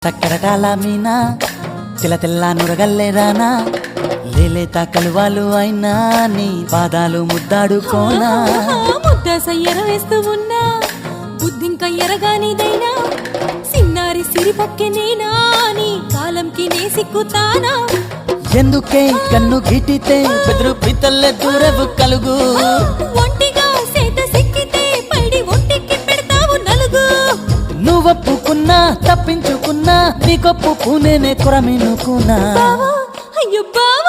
చక్కరటాల మీనా తెల్ల తెల్ల నురగల్లే రానా లేలేత కలువాలు అయినా నీ పాదాలు ముద్దాడుకోనా ముద్ద సయ్యర వేస్తూ ఉన్నా బుద్ధింక ఎరగానిదైనా సిన్నారి సిరిపక్కె నేనా నీ కాలంకి నే సిక్కుతానా ఎందుకే కన్ను గిటితే బెదురు పితల్లే దూరవు కలుగు ఒంటిగా సేత సిక్కితే పైడి ఒంటికి పెడతావు నలుగు నువ్వొప్పుకున్నా తప్పించుకున్నా నీకొప్పుకునేనే కొరమినుకున్నా అయ్యో బావ